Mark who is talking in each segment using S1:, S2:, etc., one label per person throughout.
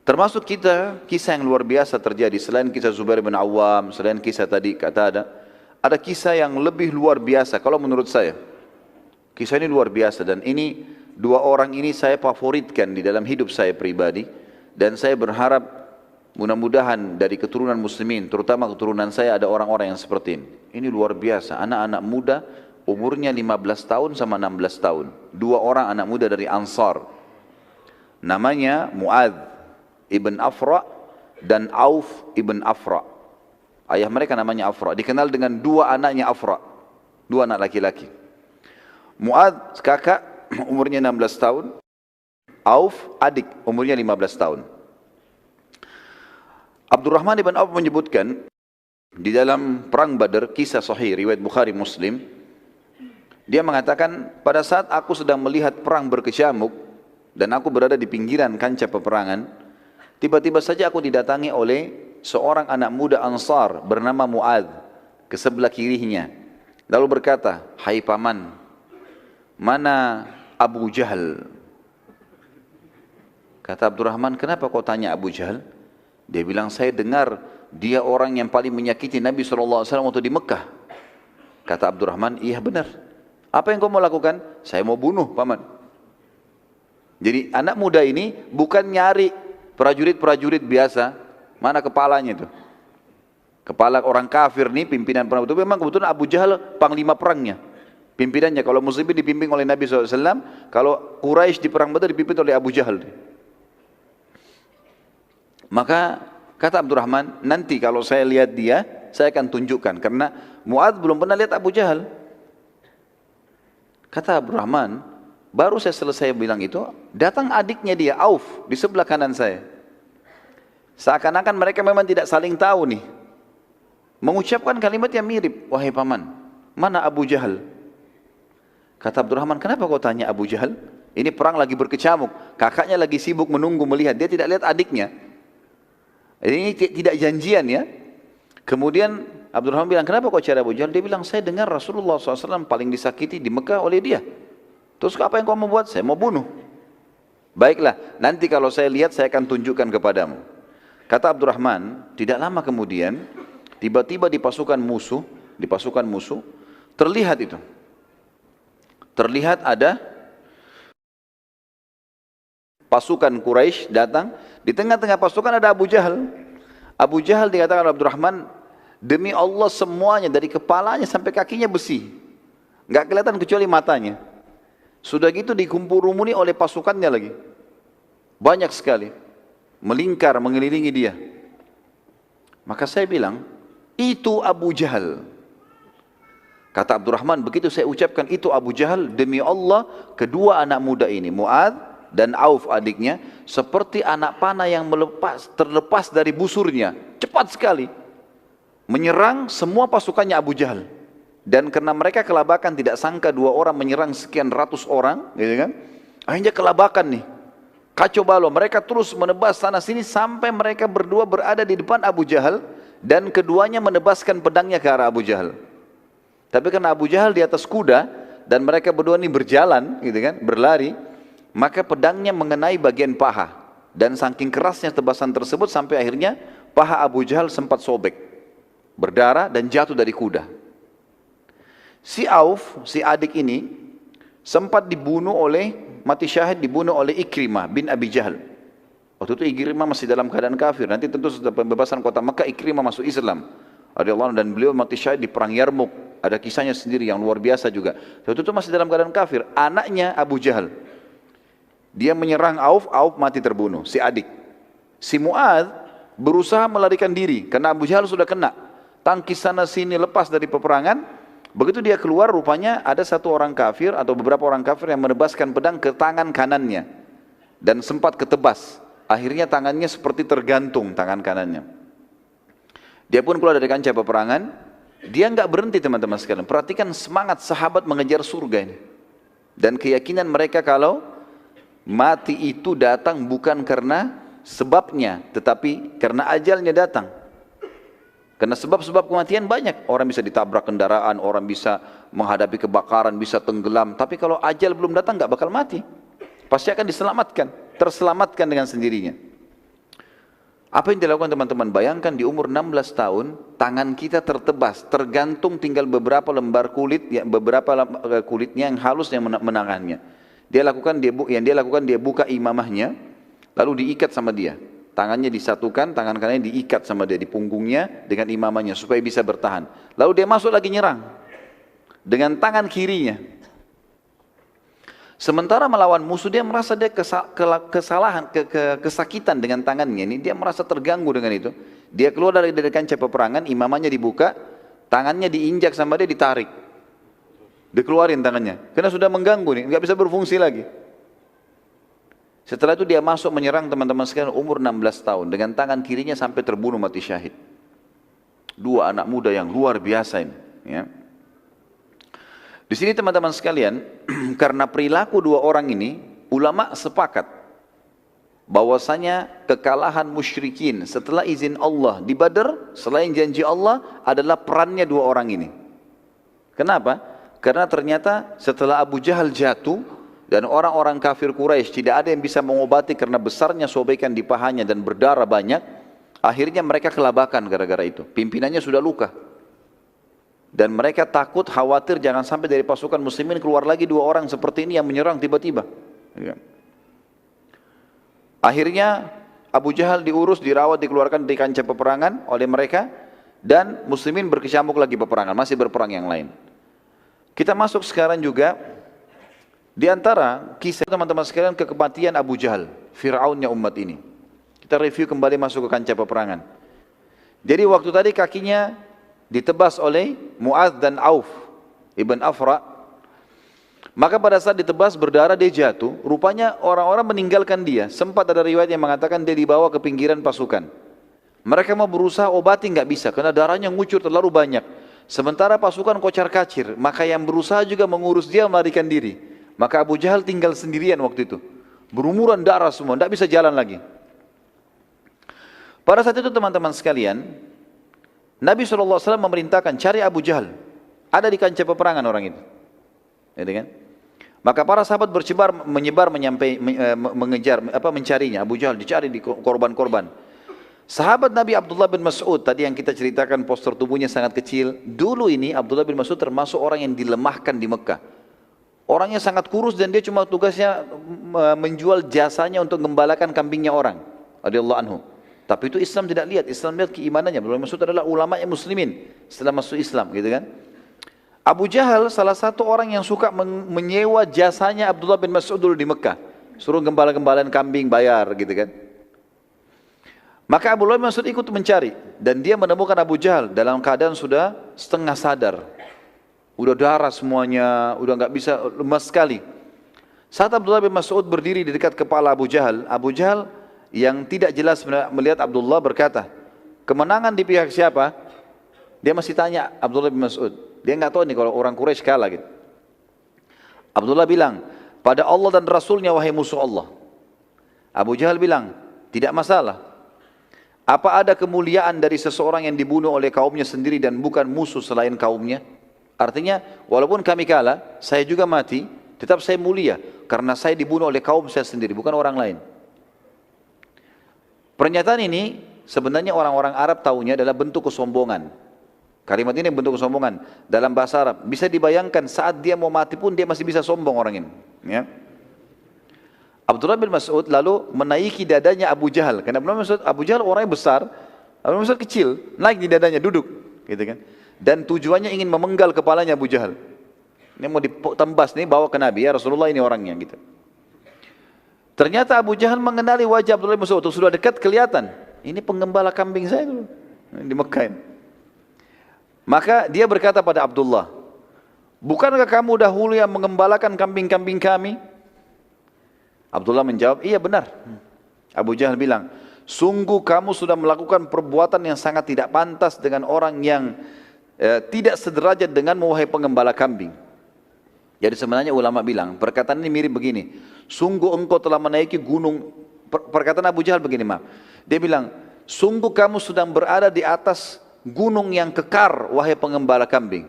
S1: Termasuk kisah yang luar biasa terjadi. Selain kisah Zubair bin Awam, selain kisah tadi kata ada kisah yang lebih luar biasa kalau menurut saya. Kisah ini luar biasa dan ini dua orang ini saya favoritkan di dalam hidup saya pribadi. Dan saya berharap mudah-mudahan dari keturunan muslimin, terutama keturunan saya ada orang-orang yang seperti ini. Ini luar biasa, anak-anak muda umurnya 15 tahun sama 16 tahun. Dua orang anak muda dari Ansar. Namanya Mu'adz ibn Afra dan Auf ibn Afra. Ayah mereka namanya Afra, dikenal dengan dua anaknya Afra, dua anak laki-laki. Mu'adz kakak umurnya 16 tahun, Auf adik umurnya 15 tahun. Abdurrahman ibn Auf menyebutkan di dalam perang Badar, kisah sahih riwayat Bukhari Muslim, dia mengatakan pada saat aku sedang melihat perang berkecamuk dan aku berada di pinggiran kancah peperangan, tiba-tiba saja aku didatangi oleh seorang anak muda Ansar bernama Mu'adz ke sebelah kirinya. Lalu berkata, "Hai paman, mana Abu Jahal?" Kata Abdurrahman, "Kenapa kau tanya Abu Jahal?" Dia bilang, "Saya dengar dia orang yang paling menyakiti Nabi SAW waktu di Mekah." Kata Abdurrahman, "Iya benar. Apa yang kau mau lakukan?" "Saya mau bunuh paman." Jadi anak muda ini bukan nyari prajurit-prajurit biasa, mana kepalanya itu? Kepala orang kafir nih, pimpinan perang itu memang kebetulan Abu Jahal panglima perangnya. Pimpinannya, kalau muslimin dipimpin oleh Nabi SAW, kalau Quraisy di perang Badar dipimpin oleh Abu Jahal. Maka kata Abdurrahman, nanti kalau saya lihat dia, saya akan tunjukkan. Karena Mu'adz belum pernah lihat Abu Jahal. Kata Abdurrahman, baru saya selesai bilang itu, datang adiknya dia, Auf, di sebelah kanan saya. Seakan-akan mereka memang tidak saling tahu nih. Mengucapkan kalimat yang mirip, "Wahai paman, mana Abu Jahal?" Kata Abdurrahman, "Kenapa kau tanya Abu Jahal? Ini perang lagi berkecamuk, kakaknya lagi sibuk menunggu melihat, dia tidak lihat adiknya. Ini tidak janjian ya." Kemudian Abdurrahman bilang, "Kenapa kau cari Abu Jahal?" Dia bilang, "Saya dengar Rasulullah SAW paling disakiti di Mekah oleh dia. Terus apa yang kau mau buat?" "Saya mau bunuh." "Baiklah, nanti kalau saya lihat saya akan tunjukkan kepadamu." Kata Abdurrahman, tidak lama kemudian tiba-tiba di pasukan musuh terlihat itu. Terlihat ada pasukan Quraisy datang, di tengah-tengah pasukan ada Abu Jahal. Abu Jahal dikatakan oleh Abdurrahman, demi Allah semuanya dari kepalanya sampai kakinya besi. Enggak kelihatan kecuali matanya. Sudah gitu dikumpul-rumuni oleh pasukannya lagi. Banyak sekali. Melingkar, mengelilingi dia. Maka saya bilang, itu Abu Jahal. Kata Abdurrahman, begitu saya ucapkan itu Abu Jahal, demi Allah, kedua anak muda ini, Mu'adz dan Auf adiknya, seperti anak panah yang terlepas dari busurnya. Cepat sekali. Menyerang semua pasukannya Abu Jahal. Dan karena mereka kelabakan, tidak sangka dua orang menyerang sekian ratus orang, gitu kan? Akhirnya kelabakan nih. Kacau balau, mereka terus menebas sana sini sampai mereka berdua berada di depan Abu Jahal dan keduanya menebaskan pedangnya ke arah Abu Jahal. Tapi karena Abu Jahal di atas kuda dan mereka berdua ini berjalan, gitu kan, berlari, maka pedangnya mengenai bagian paha dan saking kerasnya tebasan tersebut sampai akhirnya paha Abu Jahal sempat sobek, berdarah dan jatuh dari kuda. Si Auf, si adik ini sempat mati syahid dibunuh oleh Ikrimah bin Abi Jahal. Waktu itu Ikrimah masih dalam keadaan kafir. Nanti tentu setelah pembebasan kota Makkah, Ikrimah masuk Islam. Dan beliau mati syahid di perang Yarmuk. Ada kisahnya sendiri yang luar biasa juga. Waktu itu masih dalam keadaan kafir. Anaknya Abu Jahal, dia menyerang Auf, Auf mati terbunuh, si adik. Si Mu'adz berusaha melarikan diri karena Abu Jahal sudah kena. Tangkis sana sini, lepas dari peperangan. Begitu dia keluar, rupanya ada satu orang kafir atau beberapa orang kafir yang menebaskan pedang ke tangan kanannya dan sempat ketebas. Akhirnya tangannya seperti tergantung tangan kanannya. Dia pun keluar dari kancah peperangan. Dia enggak berhenti teman-teman sekalian. Perhatikan semangat sahabat mengejar surga ini. Dan keyakinan mereka kalau mati itu datang bukan karena sebabnya, tetapi karena ajalnya datang. Karena sebab-sebab kematian banyak. Orang bisa ditabrak kendaraan, orang bisa menghadapi kebakaran, bisa tenggelam. Tapi kalau ajal belum datang, nggak bakal mati. Pasti akan diselamatkan, terselamatkan dengan sendirinya. Apa yang dilakukan teman-teman? Bayangkan di umur 16 tahun, tangan kita tertebas, tergantung tinggal beberapa lembar kulit, kulitnya yang halus yang menangannya. Yang dia lakukan dia buka imamahnya, lalu diikat sama dia. Tangannya disatukan, tangan kanannya diikat sama dia di punggungnya dengan imamahnya supaya bisa bertahan. Lalu dia masuk lagi nyerang dengan tangan kirinya. Sementara melawan musuh dia merasa dia kesakitan dengan tangannya ini, dia merasa terganggu dengan itu. Dia keluar dari kancah peperangan, imamahnya dibuka, tangannya diinjak sama dia, ditarik, dikeluarin tangannya, karena sudah mengganggu nih, nggak bisa berfungsi lagi. Setelah itu dia masuk menyerang teman-teman sekalian umur 16 tahun dengan tangan kirinya sampai terbunuh mati syahid. Dua anak muda yang luar biasa ini, ya. Di sini teman-teman sekalian, karena perilaku dua orang ini, ulama sepakat bahwasanya kekalahan musyrikin setelah izin Allah di Badar, selain janji Allah, adalah perannya dua orang ini. Kenapa? Karena ternyata setelah Abu Jahal jatuh dan orang-orang kafir Quraisy tidak ada yang bisa mengobati karena besarnya sobekan di pahanya dan berdarah banyak, akhirnya mereka kelabakan gara-gara itu. Pimpinannya sudah luka. Dan mereka takut, khawatir jangan sampai dari pasukan muslimin keluar lagi dua orang seperti ini yang menyerang tiba-tiba. Akhirnya Abu Jahal diurus, dirawat, dikeluarkan dari kancah peperangan oleh mereka, dan muslimin berkecamuk lagi peperangan, masih berperang yang lain. Kita masuk sekarang juga di antara kisah teman-teman sekalian kematian Abu Jahal, Fir'aunnya umat ini. Kita review kembali masuk ke kancah peperangan. Jadi waktu tadi kakinya ditebas oleh Mu'adz dan Auf ibn Afra. Maka pada saat ditebas berdarah dia jatuh. Rupanya orang-orang meninggalkan dia. Sempat ada riwayat yang mengatakan dia dibawa ke pinggiran pasukan. Mereka mau berusaha obati nggak bisa karena darahnya ngucur terlalu banyak. Sementara pasukan kocar kacir, maka yang berusaha juga mengurus dia melarikan diri. Maka Abu Jahal tinggal sendirian waktu itu. Berumuran darah semua, tidak bisa jalan lagi. Pada saat itu teman-teman sekalian, Nabi SAW memerintahkan cari Abu Jahal. Ada di kancah peperangan orang itu. Gitu kan? Maka para sahabat mencarinya. Abu Jahal dicari di korban-korban. Sahabat Nabi Abdullah bin Mas'ud, tadi yang kita ceritakan postur tubuhnya sangat kecil. Dulu ini Abdullah bin Mas'ud termasuk orang yang dilemahkan di Mekah. Orangnya sangat kurus dan dia cuma tugasnya menjual jasanya untuk gembalakan kambingnya orang. Radhiyallahu anhu. Tapi itu Islam tidak lihat, Islam lihat keimanannya. Abdullah bin Mas'ud adalah ulama yang muslimin setelah masuk Islam, gitu kan. Abu Jahal salah satu orang yang suka menyewa jasanya Abdullah bin Mas'ud dulu di Mekah. Suruh gembala-gembalaan kambing, bayar, gitu kan. Maka Abdullah bin Mas'ud ikut mencari dan dia menemukan Abu Jahal dalam keadaan sudah setengah sadar. Udah darah semuanya, udah nggak bisa, lemas sekali. Saat Abdullah bin Mas'ud berdiri di dekat kepala Abu Jahal yang tidak jelas melihat Abdullah berkata, kemenangan di pihak siapa? Dia masih tanya Abdullah bin Mas'ud. Dia nggak tahu nih kalau orang Quraisy kalah gitu. Abdullah bilang, pada Allah dan Rasulnya wahai musuh Allah. Abu Jahal bilang, tidak masalah. Apa ada kemuliaan dari seseorang yang dibunuh oleh kaumnya sendiri dan bukan musuh selain kaumnya? Artinya, walaupun kami kalah, saya juga mati, tetap saya mulia karena saya dibunuh oleh kaum saya sendiri, bukan orang lain. Pernyataan ini sebenarnya orang-orang Arab tahunya adalah bentuk kesombongan. Kalimat ini bentuk kesombongan dalam bahasa Arab. Bisa dibayangkan saat dia mau mati pun dia masih bisa sombong orang ini. Ya. Abdullah bin Mas'ud lalu menaiki dadanya Abu Jahal. Karena Abu Jahal orangnya besar, Abu Mas'ud kecil, naik di dadanya, duduk, gitu kan. Dan tujuannya ingin memenggal kepalanya Abu Jahal. Ini mau ditembas nih, bawa ke Nabi, ya Rasulullah ini orangnya, gitu. Ternyata Abu Jahal mengenali wajah Abdullah bin Mas'ud, sudah dekat kelihatan. Ini penggembala kambing saya dulu di Mekah ini. Maka dia berkata pada Abdullah, bukankah kamu dahulu yang mengembalakan kambing-kambing kami? Abdullah menjawab, iya benar. Abu Jahal bilang, sungguh kamu sudah melakukan perbuatan yang sangat tidak pantas dengan orang yang tidak sederajat denganmu wahai pengembala kambing. Jadi sebenarnya ulama bilang, perkataan ini mirip begini, sungguh engkau telah menaiki gunung, perkataan Abu Jahal begini, maaf. Dia bilang, sungguh kamu sedang berada di atas gunung yang kekar, wahai pengembala kambing.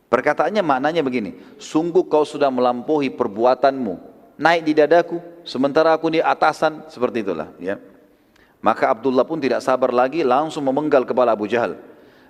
S1: Perkataannya maknanya begini, sungguh kau sudah melampaui perbuatanmu, naik di dadaku, sementara aku di atasan, seperti itulah. Ya. Maka Abdullah pun tidak sabar lagi, langsung memenggal kepala Abu Jahal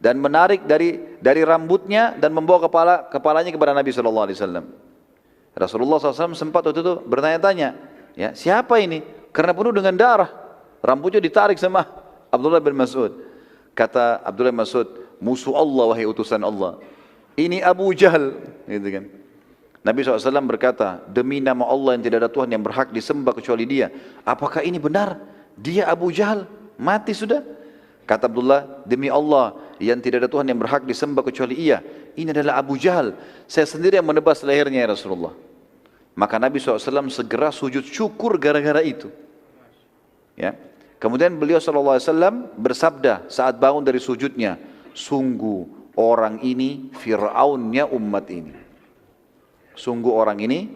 S1: dan menarik dari rambutnya dan membawa kepalanya kepada Nabi SAW. Rasulullah SAW sempat waktu itu bertanya-tanya, ya, siapa ini? Karena penuh dengan darah, rambutnya ditarik sama Abdullah bin Mas'ud. Kata Abdullah bin Mas'ud, musuh Allah wahai utusan Allah. Ini Abu Jahal, gitu kan. Nabi SAW berkata, demi nama Allah yang tidak ada Tuhan yang berhak disembah kecuali Dia. Apakah ini benar? Dia Abu Jahal, mati sudah. Kata Abdullah, demi Allah yang tidak ada Tuhan yang berhak disembah kecuali Ia. Ini adalah Abu Jahal. Saya sendiri yang menebas lehernya ya Rasulullah. Maka Nabi SAW segera sujud syukur gara-gara itu. Ya. Kemudian beliau SAW bersabda saat bangun dari sujudnya, sungguh orang ini Fir'aunnya umat ini. Sungguh orang ini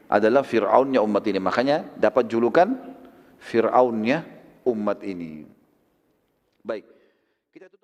S1: adalah Fir'aunnya umat ini. Makanya dapat julukan Fir'aunnya umat ini. Baik. Kita tutup.